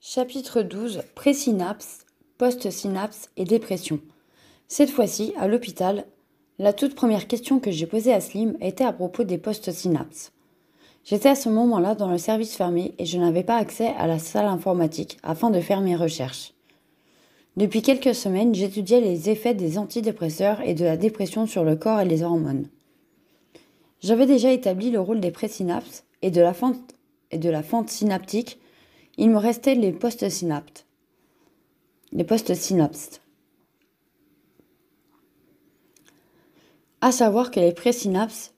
Chapitre 12 Présynapse, post-synapse et dépression. Cette fois-ci, à l'hôpital, la toute première question que j'ai posée à Slim était à propos des post-synapses. J'étais à ce moment-là dans le service fermé et je n'avais pas accès à la salle informatique afin de faire mes recherches. Depuis quelques semaines, j'étudiais les effets des antidépresseurs et de la dépression sur le corps et les hormones. J'avais déjà établi le rôle des présynapses et de la fente synaptique. Il me restait les post-synapses. À savoir que les présynapses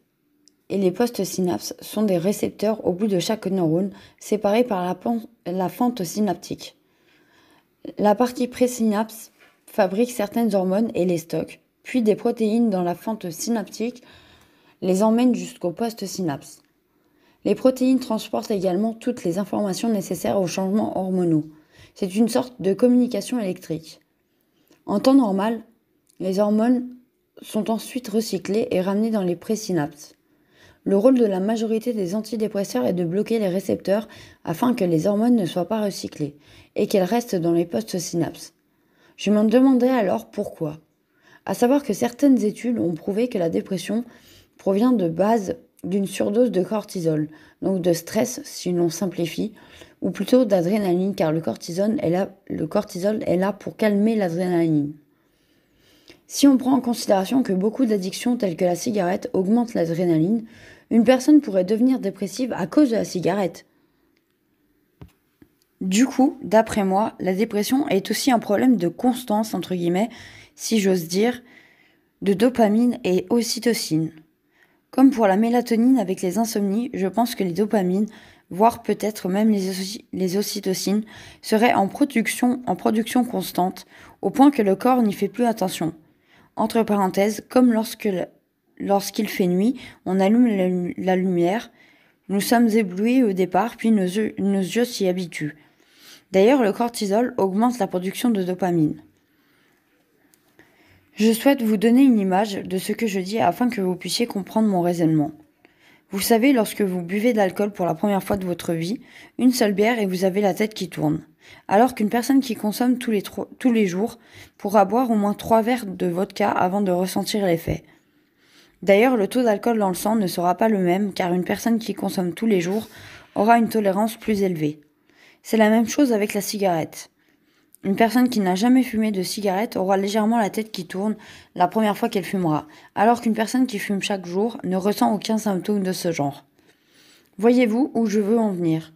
et les post-synapses sont des récepteurs au bout de chaque neurone séparés par la fente synaptique. La partie présynapse fabrique certaines hormones et les stocke, puis des protéines dans la fente synaptique les emmènent jusqu'au post-synapse. Les protéines transportent également toutes les informations nécessaires aux changements hormonaux. C'est une sorte de communication électrique. En temps normal, les hormones sont ensuite recyclées et ramenées dans les présynapses. Le rôle de la majorité des antidépresseurs est de bloquer les récepteurs afin que les hormones ne soient pas recyclées et qu'elles restent dans les post-synapses. Je me demandais alors pourquoi. À savoir que certaines études ont prouvé que la dépression provient de base d'une surdose de cortisol, donc de stress si l'on simplifie, ou plutôt d'adrénaline car le cortisol est là pour calmer l'adrénaline. Si on prend en considération que beaucoup d'addictions telles que la cigarette augmentent l'adrénaline, une personne pourrait devenir dépressive à cause de la cigarette. Du coup, d'après moi, la dépression est aussi un problème de constance, entre guillemets, si j'ose dire, de dopamine et ocytocine. Comme pour la mélatonine avec les insomnies, je pense que les dopamines, voire peut-être même les ocytocines, seraient en production constante, au point que le corps n'y fait plus attention. Entre parenthèses, comme lorsqu'il fait nuit, on allume la lumière, nous sommes éblouis au départ, puis nos yeux s'y habituent. D'ailleurs, le cortisol augmente la production de dopamine. Je souhaite vous donner une image de ce que je dis afin que vous puissiez comprendre mon raisonnement. Vous savez, lorsque vous buvez de l'alcool pour la première fois de votre vie, une seule bière et vous avez la tête qui tourne. Alors qu'une personne qui consomme tous les jours pourra boire au moins 3 verres de vodka avant de ressentir l'effet. D'ailleurs, le taux d'alcool dans le sang ne sera pas le même car une personne qui consomme tous les jours aura une tolérance plus élevée. C'est la même chose avec la cigarette. Une personne qui n'a jamais fumé de cigarette aura légèrement la tête qui tourne la première fois qu'elle fumera, alors qu'une personne qui fume chaque jour ne ressent aucun symptôme de ce genre. Voyez-vous où je veux en venir ?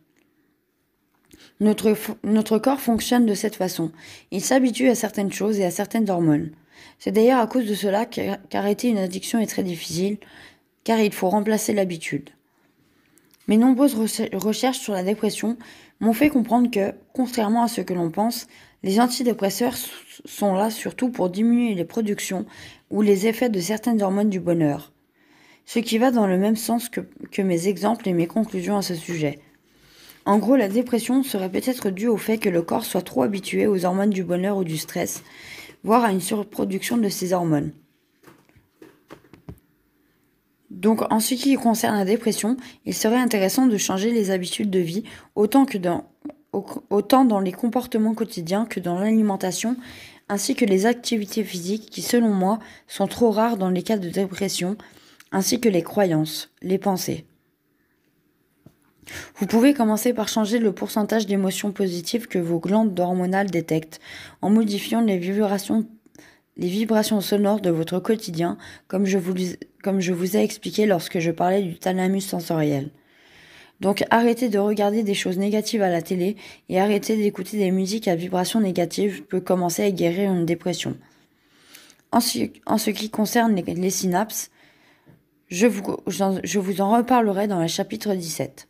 Notre corps fonctionne de cette façon. Il s'habitue à certaines choses et à certaines hormones. C'est d'ailleurs à cause de cela qu'arrêter une addiction est très difficile, car il faut remplacer l'habitude. Mes nombreuses recherches sur la dépression m'ont fait comprendre que, contrairement à ce que l'on pense, les antidépresseurs sont là surtout pour diminuer les productions ou les effets de certaines hormones du bonheur. Ce qui va dans le même sens que mes exemples et mes conclusions à ce sujet. En gros, la dépression serait peut-être due au fait que le corps soit trop habitué aux hormones du bonheur ou du stress, voire à une surproduction de ces hormones. Donc, en ce qui concerne la dépression, il serait intéressant de changer les habitudes de vie autant dans les comportements quotidiens que dans l'alimentation, ainsi que les activités physiques qui, selon moi, sont trop rares dans les cas de dépression, ainsi que les croyances, les pensées. Vous pouvez commencer par changer le pourcentage d'émotions positives que vos glandes hormonales détectent, en modifiant les vibrations sonores de votre quotidien, comme je vous ai expliqué lorsque je parlais du thalamus sensoriel. Donc arrêtez de regarder des choses négatives à la télé et arrêtez d'écouter des musiques à vibrations négatives peut commencer à guérir une dépression. En ce qui concerne les synapses, je vous en reparlerai dans le chapitre 17.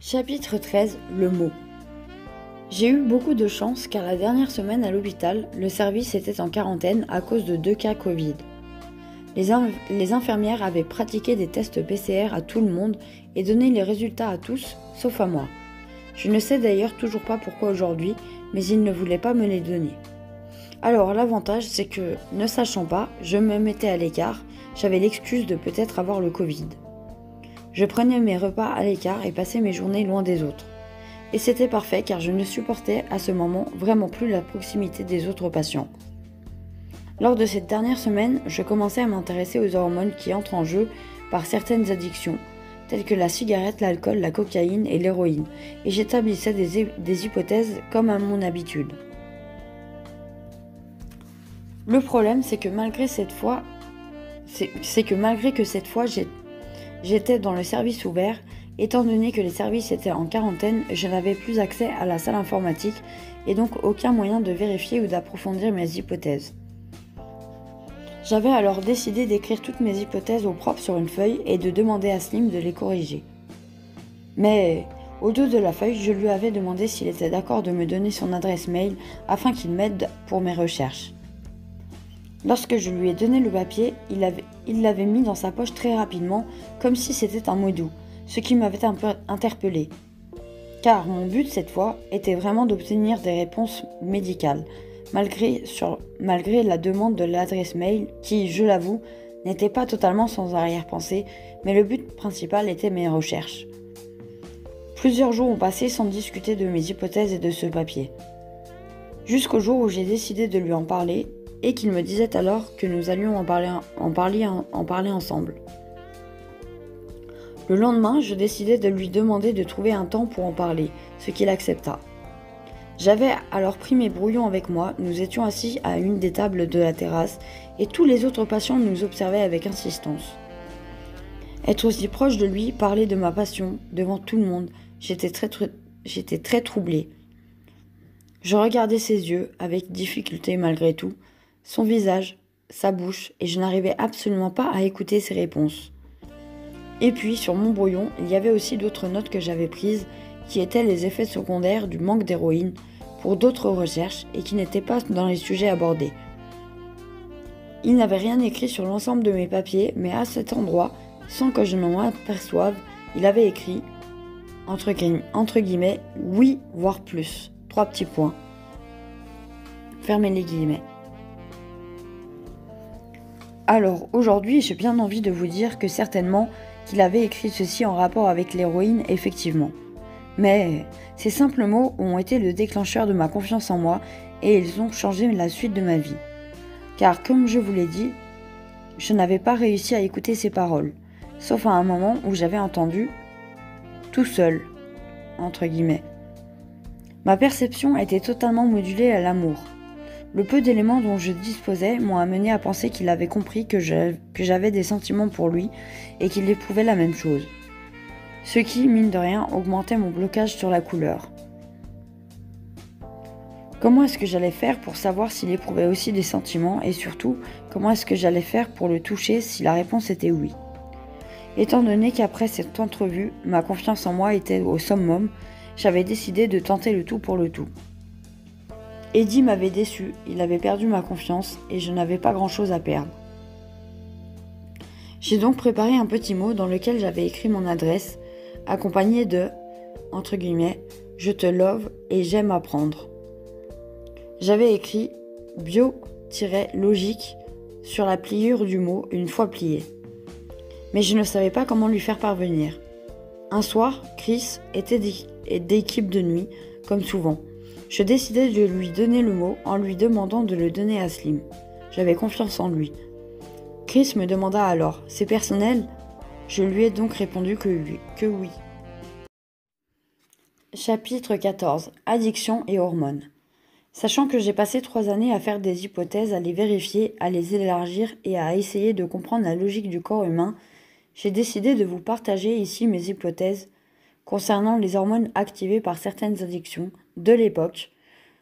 Chapitre 13, le mot. J'ai eu beaucoup de chance car la dernière semaine à l'hôpital, le service était en quarantaine à cause de 2 cas Covid. Les infirmières avaient pratiqué des tests PCR à tout le monde et donné les résultats à tous, sauf à moi. Je ne sais d'ailleurs toujours pas pourquoi aujourd'hui, mais ils ne voulaient pas me les donner. Alors l'avantage c'est que, ne sachant pas, je me mettais à l'écart, j'avais l'excuse de peut-être avoir le Covid. Je prenais mes repas à l'écart et passais mes journées loin des autres. Et c'était parfait car je ne supportais à ce moment vraiment plus la proximité des autres patients. Lors de cette dernière semaine, je commençais à m'intéresser aux hormones qui entrent en jeu par certaines addictions, telles que la cigarette, l'alcool, la cocaïne et l'héroïne, et j'établissais des hypothèses comme à mon habitude. Le problème, c'est que malgré que cette fois j'étais dans le service ouvert, étant donné que les services étaient en quarantaine, je n'avais plus accès à la salle informatique et donc aucun moyen de vérifier ou d'approfondir mes hypothèses. J'avais alors décidé d'écrire toutes mes hypothèses au propre sur une feuille et de demander à Slim de les corriger. Mais au dos de la feuille, je lui avais demandé s'il était d'accord de me donner son adresse mail afin qu'il m'aide pour mes recherches. Lorsque je lui ai donné le papier, il l'avait mis dans sa poche très rapidement, comme si c'était un mot doux, ce qui m'avait un peu interpellée. Car mon but cette fois était vraiment d'obtenir des réponses médicales, malgré la demande de l'adresse mail qui, je l'avoue, n'était pas totalement sans arrière-pensée, mais le but principal était mes recherches. Plusieurs jours ont passé sans discuter de mes hypothèses et de ce papier. Jusqu'au jour où j'ai décidé de lui en parler, et qu'il me disait alors que nous allions en parler ensemble. Le lendemain, je décidai de lui demander de trouver un temps pour en parler, ce qu'il accepta. J'avais alors pris mes brouillons avec moi, nous étions assis à une des tables de la terrasse, et tous les autres patients nous observaient avec insistance. Être aussi proche de lui, parler de ma passion, devant tout le monde, j'étais très troublée. Je regardais ses yeux, avec difficulté malgré tout, son visage, sa bouche, et je n'arrivais absolument pas à écouter ses réponses. Et puis, sur mon brouillon, il y avait aussi d'autres notes que j'avais prises, qui étaient les effets secondaires du manque d'héroïne pour d'autres recherches et qui n'étaient pas dans les sujets abordés. Il n'avait rien écrit sur l'ensemble de mes papiers, mais à cet endroit, sans que je m'en aperçoive, il avait écrit, entre guillemets, oui, voire plus, 3 petits points. Fermez les guillemets. Alors, aujourd'hui, j'ai bien envie de vous dire que certainement qu'il avait écrit ceci en rapport avec l'héroïne, effectivement. Mais ces simples mots ont été le déclencheur de ma confiance en moi et ils ont changé la suite de ma vie. Car, comme je vous l'ai dit, je n'avais pas réussi à écouter ces paroles, sauf à un moment où j'avais entendu « tout seul », entre guillemets. Ma perception était totalement modulée à l'amour. Le peu d'éléments dont je disposais m'ont amené à penser qu'il avait compris que j'avais des sentiments pour lui et qu'il éprouvait la même chose. Ce qui, mine de rien, augmentait mon blocage sur la couleur. Comment est-ce que j'allais faire pour savoir s'il éprouvait aussi des sentiments et surtout, comment est-ce que j'allais faire pour le toucher si la réponse était oui? Étant donné qu'après cette entrevue, ma confiance en moi était au summum, j'avais décidé de tenter le tout pour le tout. Eddie m'avait déçu, il avait perdu ma confiance et je n'avais pas grand-chose à perdre. J'ai donc préparé un petit mot dans lequel j'avais écrit mon adresse, accompagné de, entre guillemets, je te love et j'aime apprendre. J'avais écrit bio-logique sur la pliure du mot une fois plié. Mais je ne savais pas comment lui faire parvenir. Un soir, Chris était d'équipe de nuit, comme souvent. Je décidai de lui donner le mot en lui demandant de le donner à Slim. J'avais confiance en lui. Chris me demanda alors, c'est personnel? Je lui ai donc répondu que oui. Chapitre 14. Addiction et hormones. Sachant que j'ai passé 3 années à faire des hypothèses, à les vérifier, à les élargir et à essayer de comprendre la logique du corps humain, j'ai décidé de vous partager ici mes hypothèses concernant les hormones activées par certaines addictions de l'époque,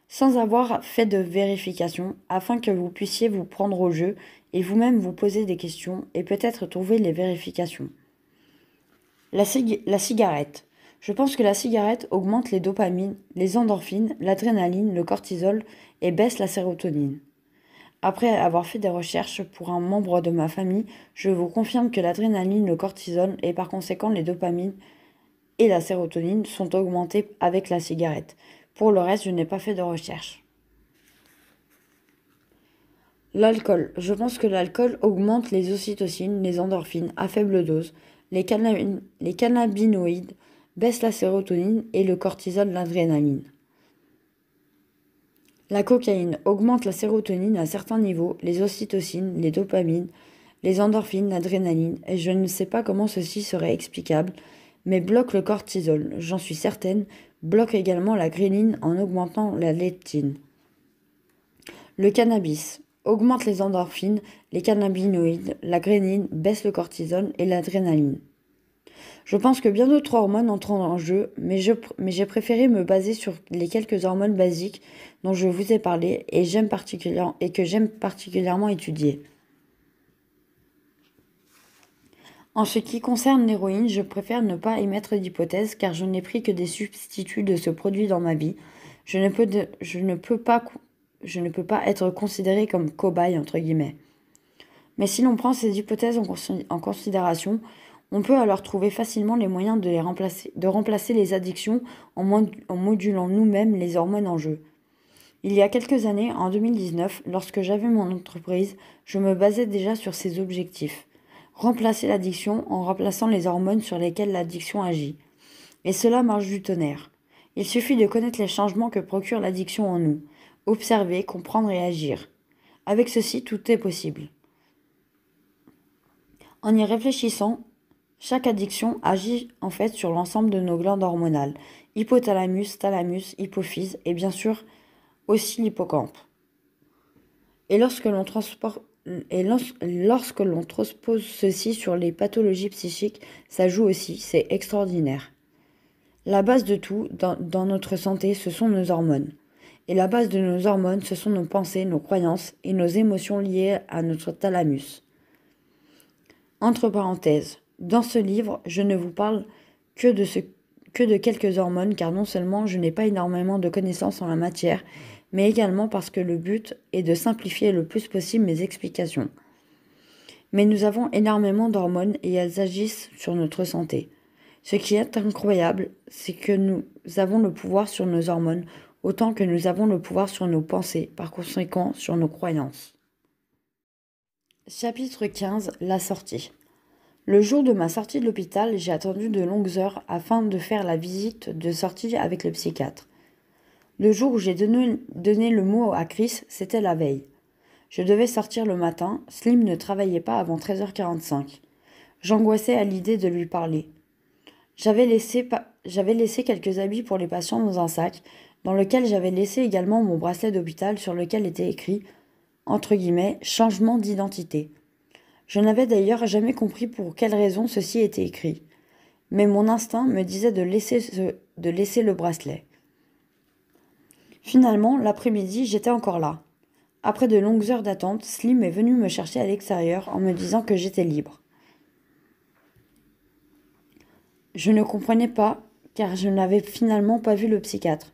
sans avoir fait de vérification, afin que vous puissiez vous prendre au jeu et vous-même vous poser des questions et peut-être trouver les vérifications. La cigarette. Je pense que la cigarette augmente les dopamines, les endorphines, l'adrénaline, le cortisol et baisse la sérotonine. Après avoir fait des recherches pour un membre de ma famille, je vous confirme que l'adrénaline, le cortisol et par conséquent les dopamines et la sérotonine sont augmentés avec la cigarette. Pour le reste, je n'ai pas fait de recherche. L'alcool. Je pense que l'alcool augmente les ocytocines, les endorphines à faible dose, les cannabinoïdes baissent la sérotonine et le cortisol, l'adrénaline. La cocaïne augmente la sérotonine à certains niveaux, les ocytocines, les dopamines, les endorphines, l'adrénaline, et je ne sais pas comment ceci serait explicable, mais bloque le cortisol, j'en suis certaine, bloque également la ghreline en augmentant la leptine. Le cannabis augmente les endorphines, les cannabinoïdes, la ghreline, baisse le cortisol et l'adrénaline. Je pense que bien d'autres hormones entrent en jeu, mais j'ai préféré me baser sur les quelques hormones basiques dont je vous ai parlé et que j'aime particulièrement étudier. En ce qui concerne l'héroïne, je préfère ne pas émettre d'hypothèse car je n'ai pris que des substituts de ce produit dans ma vie. Je ne peux pas être considéré comme cobaye entre guillemets. Mais si l'on prend ces hypothèses en considération, on peut alors trouver facilement les moyens de remplacer les addictions en modulant nous-mêmes les hormones en jeu. Il y a quelques années, en 2019, lorsque j'avais mon entreprise, je me basais déjà sur ces objectifs. Remplacer l'addiction en remplaçant les hormones sur lesquelles l'addiction agit. Et cela marche du tonnerre. Il suffit de connaître les changements que procure l'addiction en nous, observer, comprendre et agir. Avec ceci, tout est possible. En y réfléchissant, chaque addiction agit en fait sur l'ensemble de nos glandes hormonales, hypothalamus, thalamus, hypophyse et bien sûr aussi l'hippocampe. Et lorsque l'on transpose ceci sur les pathologies psychiques, ça joue aussi, c'est extraordinaire. La base de tout dans notre santé, ce sont nos hormones. Et la base de nos hormones, ce sont nos pensées, nos croyances et nos émotions liées à notre thalamus. Entre parenthèses, dans ce livre, je ne vous parle que de quelques hormones, car non seulement je n'ai pas énormément de connaissances en la matière, mais également parce que le but est de simplifier le plus possible mes explications. Mais nous avons énormément d'hormones et elles agissent sur notre santé. Ce qui est incroyable, c'est que nous avons le pouvoir sur nos hormones autant que nous avons le pouvoir sur nos pensées, par conséquent sur nos croyances. Chapitre 15. La sortie. Le jour de ma sortie de l'hôpital, j'ai attendu de longues heures afin de faire la visite de sortie avec le psychiatre. Le jour où j'ai donné le mot à Chris, c'était la veille. Je devais sortir le matin, Slim ne travaillait pas avant 13h45. J'angoissais à l'idée de lui parler. J'avais laissé quelques habits pour les patients dans un sac, dans lequel j'avais laissé également mon bracelet d'hôpital sur lequel était écrit, entre guillemets, changement d'identité. Je n'avais d'ailleurs jamais compris pour quelle raison ceci était écrit. Mais mon instinct me disait de laisser le bracelet. Finalement, l'après-midi, j'étais encore là. Après de longues heures d'attente, Slim est venu me chercher à l'extérieur en me disant que j'étais libre. Je ne comprenais pas, car je n'avais finalement pas vu le psychiatre.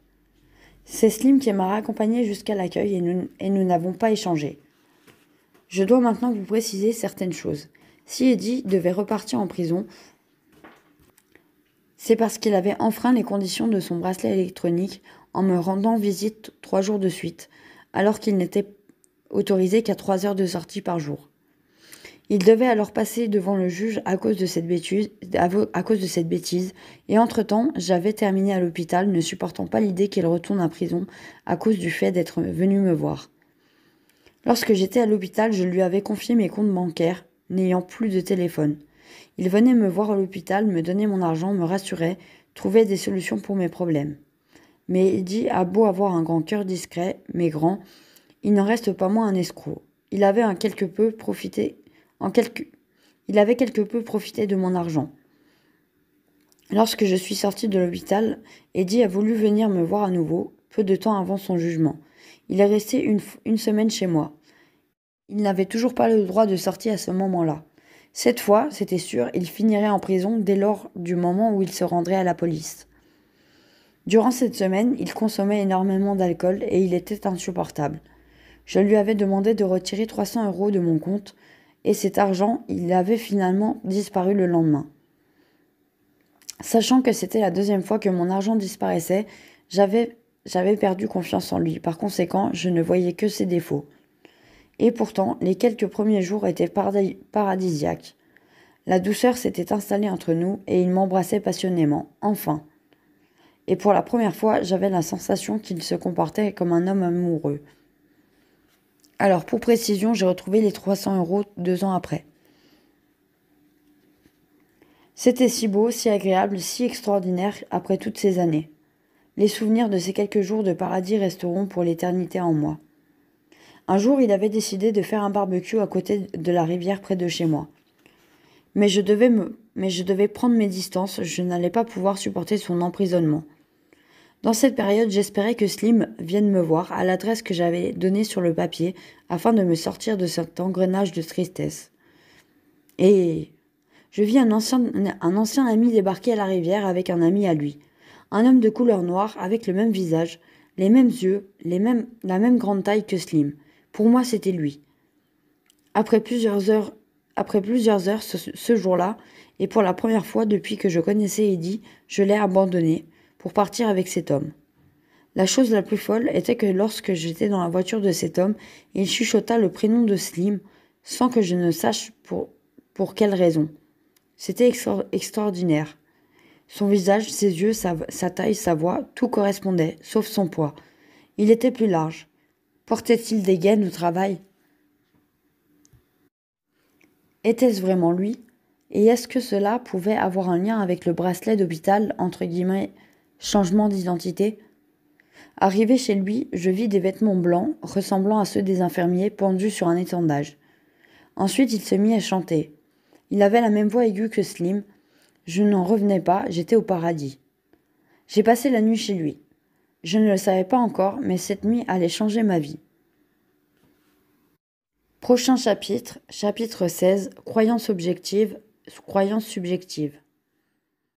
C'est Slim qui m'a raccompagné jusqu'à l'accueil et nous n'avons pas échangé. Je dois maintenant vous préciser certaines choses. Si Eddie devait repartir en prison, c'est parce qu'il avait enfreint les conditions de son bracelet électronique en me rendant visite 3 jours de suite, alors qu'il n'était autorisé qu'à 3 heures de sortie par jour. Il devait alors passer devant le juge à cause de cette bêtise, et entre-temps, j'avais terminé à l'hôpital, ne supportant pas l'idée qu'il retourne à prison à cause du fait d'être venu me voir. Lorsque j'étais à l'hôpital, je lui avais confié mes comptes bancaires, n'ayant plus de téléphone. Il venait me voir à l'hôpital, me donnait mon argent, me rassurait, trouvait des solutions pour mes problèmes. Mais Eddie a beau avoir un grand cœur discret, mais grand, il n'en reste pas moins un escroc. Il avait quelque peu profité de mon argent. Lorsque je suis sortie de l'hôpital, Eddie a voulu venir me voir à nouveau, peu de temps avant son jugement. Il est resté une semaine chez moi. Il n'avait toujours pas le droit de sortir à ce moment-là. Cette fois, c'était sûr, il finirait en prison dès lors du moment où il se rendrait à la police. Durant cette semaine, il consommait énormément d'alcool et il était insupportable. Je lui avais demandé de retirer 300 € de mon compte et cet argent, il avait finalement disparu le lendemain. Sachant que c'était la deuxième fois que mon argent disparaissait, j'avais perdu confiance en lui. Par conséquent, je ne voyais que ses défauts. Et pourtant, les quelques premiers jours étaient paradisiaques. La douceur s'était installée entre nous et il m'embrassait passionnément, enfin. Et pour la première fois, j'avais la sensation qu'il se comportait comme un homme amoureux. Alors, pour précision, j'ai retrouvé les 300 € 2 ans après. C'était si beau, si agréable, si extraordinaire après toutes ces années. Les souvenirs de ces quelques jours de paradis resteront pour l'éternité en moi. Un jour, il avait décidé de faire un barbecue à côté de la rivière près de chez moi. Mais je devais prendre mes distances, je n'allais pas pouvoir supporter son emprisonnement. Dans cette période, j'espérais que Slim vienne me voir à l'adresse que j'avais donnée sur le papier afin de me sortir de cet engrenage de tristesse. Et je vis un ancien ami débarquer à la rivière avec un ami à lui. Un homme de couleur noire avec le même visage, les mêmes yeux, la même grande taille que Slim. Pour moi, c'était lui. Après plusieurs heures ce jour-là, et pour la première fois depuis que je connaissais Eddie, je l'ai abandonné pour partir avec cet homme. La chose la plus folle était que lorsque j'étais dans la voiture de cet homme, il chuchota le prénom de Slim sans que je ne sache pour quelle raison. C'était extraordinaire. Son visage, ses yeux, sa taille, sa voix, tout correspondait, sauf son poids. Il était plus large. Portait-il des gaines au travail ? Était-ce vraiment lui ? Et est-ce que cela pouvait avoir un lien avec le bracelet d'hôpital, entre guillemets, changement d'identité ? Arrivé chez lui, je vis des vêtements blancs, ressemblant à ceux des infirmiers, pendus sur un étendage. Ensuite, il se mit à chanter. Il avait la même voix aiguë que Slim. Je n'en revenais pas, j'étais au paradis. J'ai passé la nuit chez lui. Je ne le savais pas encore, mais cette nuit allait changer ma vie. Prochain chapitre, chapitre 16, croyances objectives, croyances subjectives.